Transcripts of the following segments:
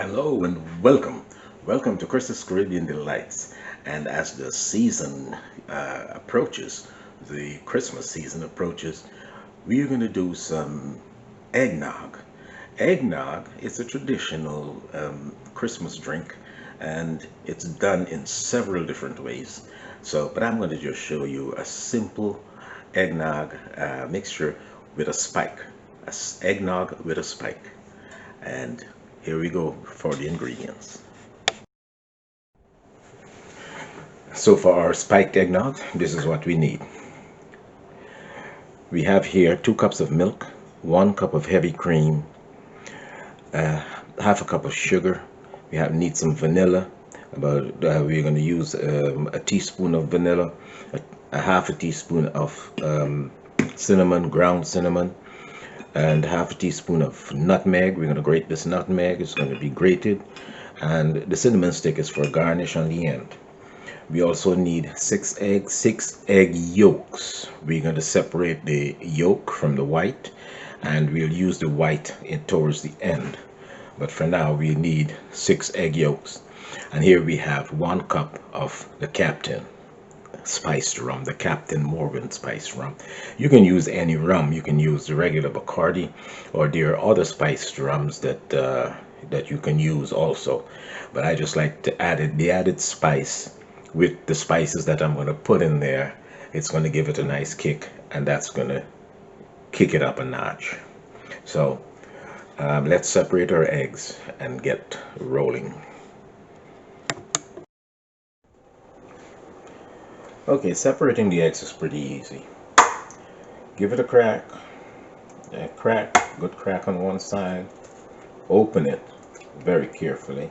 Hello and welcome to Chris's Caribbean Delights. And as the season approaches, the Christmas season approaches, we are going to do some eggnog. Eggnog is a traditional Christmas drink, and it's done in several different ways. But I'm going to just show you a simple eggnog mixture with a spike, eggnog with a spike. And here we go for the ingredients. So for our spiked eggnog, this is what we need. We have here 2 cups of milk, 1 cup of heavy cream, half a cup of sugar. We need some vanilla. We're going to use a teaspoon of vanilla, a half a teaspoon of cinnamon, ground cinnamon, and half a teaspoon of nutmeg. We're going to grate this nutmeg. It's going to be grated, and the cinnamon stick is for garnish on the end. We also need 6 egg yolks. We're going to separate the yolk from the white, and we'll use the white towards the end. But for now, we need 6 egg yolks. And here we have 1 cup of the Captain spiced rum, the Captain Morgan spiced rum. You can use any rum. You can use the regular Bacardi, or there are other spiced rums that you can use also. But I just like to add the added spice with the spices that I'm going to put in there. It's going to give it a nice kick, and that's going to kick it up a notch. So let's separate our eggs and get rolling. Okay, separating the eggs is pretty easy. Give it a crack, good crack on one side. Open it very carefully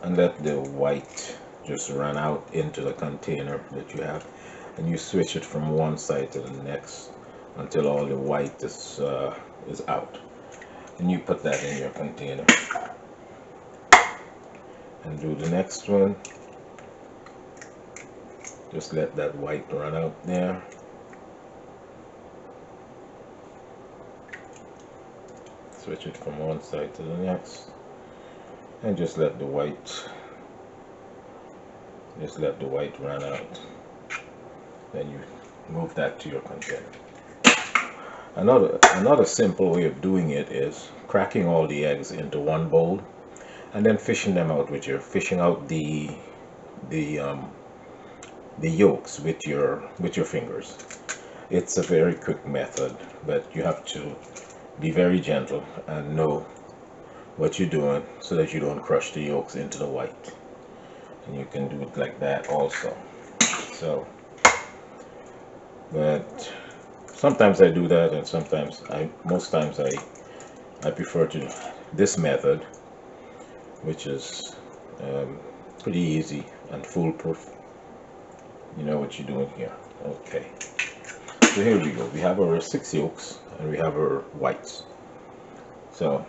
and let the white just run out into the container that you have, and you switch it from one side to the next until all the white is out, and you put that in your container and do the next one. Just let that white run out there. Switch it from one side to the next, and just let the white run out. Then you move that to your container. Another simple way of doing it is cracking all the eggs into one bowl, and then fishing them out fishing out the yolks with your fingers. It's a very quick method, but you have to be very gentle and know what you're doing so that you don't crush the yolks into the white. And you can do it like that also. So, but sometimes I do that, and most times I prefer to do this method, which is pretty easy and foolproof. You know what you're doing here. Okay, so here we go. We have our 6 yolks and we have our whites. So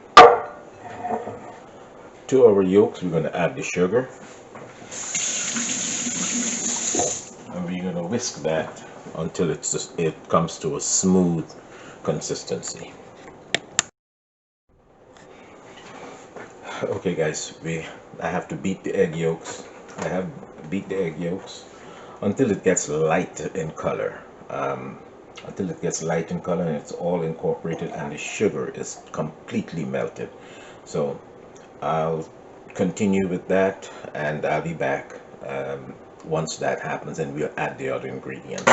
to our yolks, we're going to add the sugar, and we're going to whisk that until it comes to a smooth consistency. Okay guys, I have to beat the egg yolks. I have beat the egg yolks until it gets light in color. Until it gets light in color and it's all incorporated and the sugar is completely melted. So I'll continue with that, and I'll be back once that happens, and we'll add the other ingredients.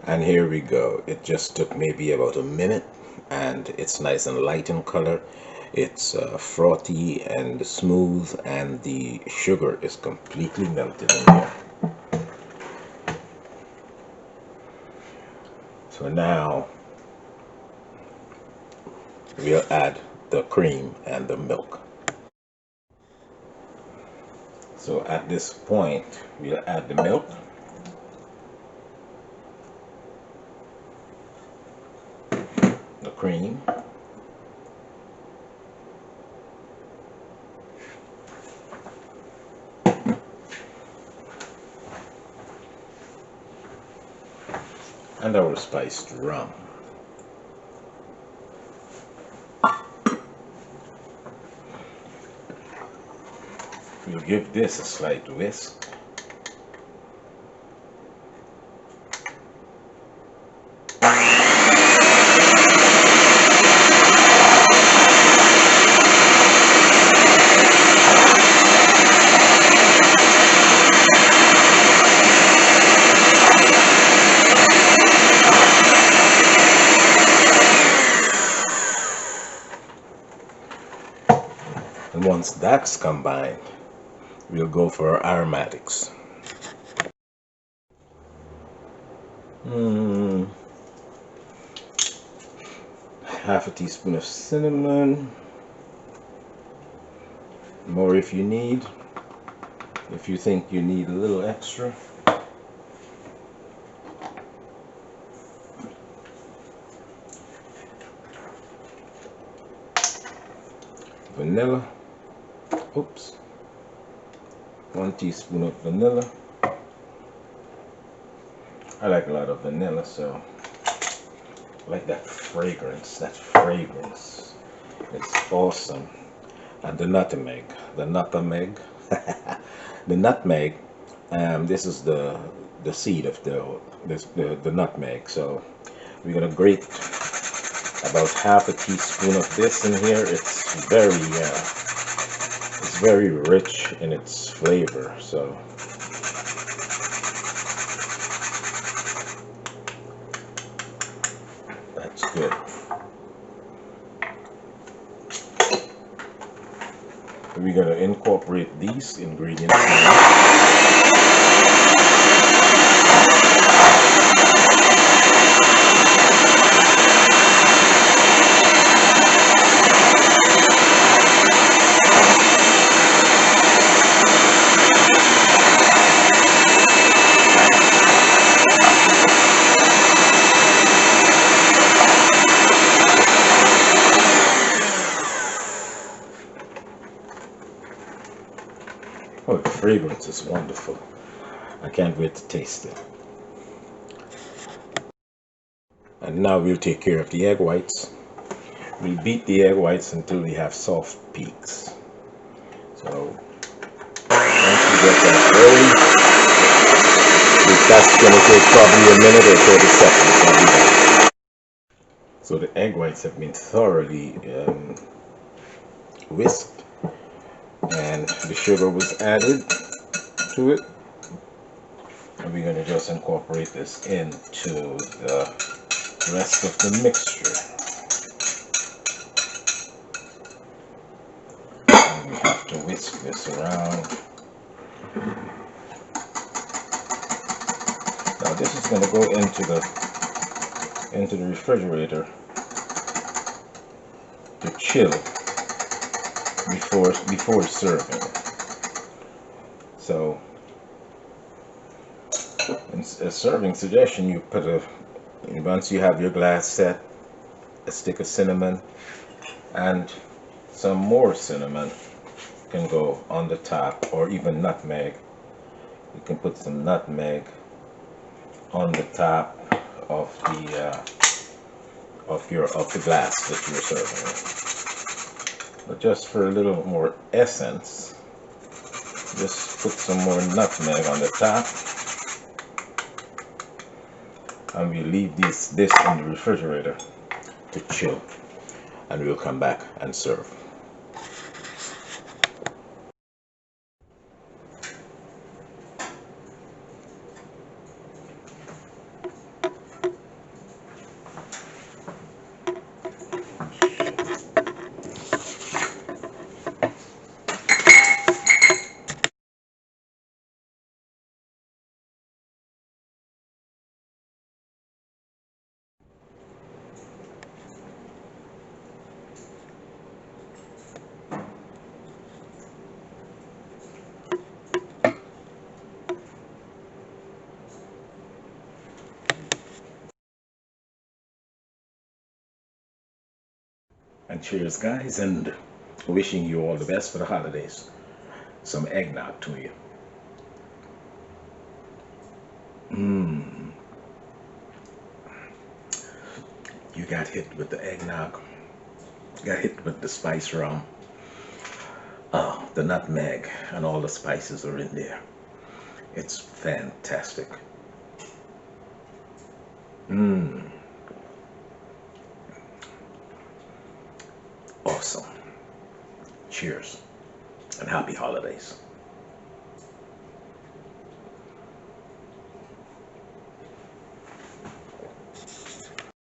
And here we go. It just took maybe about a minute, and it's nice and light in color. It's frothy and smooth, and the sugar is completely melted in here. So now we'll add the cream and the milk. So at this point, we'll add the milk. The cream. and our spiced rum. We'll give this a slight whisk. And once that's combined, we'll go for our aromatics. Half a teaspoon of cinnamon, more if you need, if you think you need a little extra. Vanilla, oops, 1 teaspoon of vanilla. I like a lot of vanilla, so I like that fragrance. It's awesome. And the nutmeg, the nutmeg. This is the seed of the nutmeg. So we're gonna grate about half a teaspoon of this in here. It's very rich in its flavor. So that's good. We're going to incorporate these ingredients. Oh, the fragrance is wonderful. I can't wait to taste it. And now we'll take care of the egg whites. We'll beat the egg whites until we have soft peaks. So once we get that going, that's going to take probably a minute or 30 seconds. So the egg whites have been thoroughly whisked. And the sugar was added to it, and we're going to just incorporate this into the rest of the mixture. And we have to whisk this around. Now this is going to go into the refrigerator to chill before serving. So in a serving suggestion, you put once you have your glass set, a stick of cinnamon and some more cinnamon can go on the top, or even nutmeg. You can put some nutmeg on the top of the glass that you're serving with. But just for a little more essence, just put some more nutmeg on the top, and we leave this in the refrigerator to chill, and we'll come back and serve. And cheers, guys, and wishing you all the best for the holidays. Some eggnog to you. you got hit with the eggnog, got hit with the spiced rum, the nutmeg, and all the spices are in there. It's fantastic. Awesome. Cheers and happy holidays.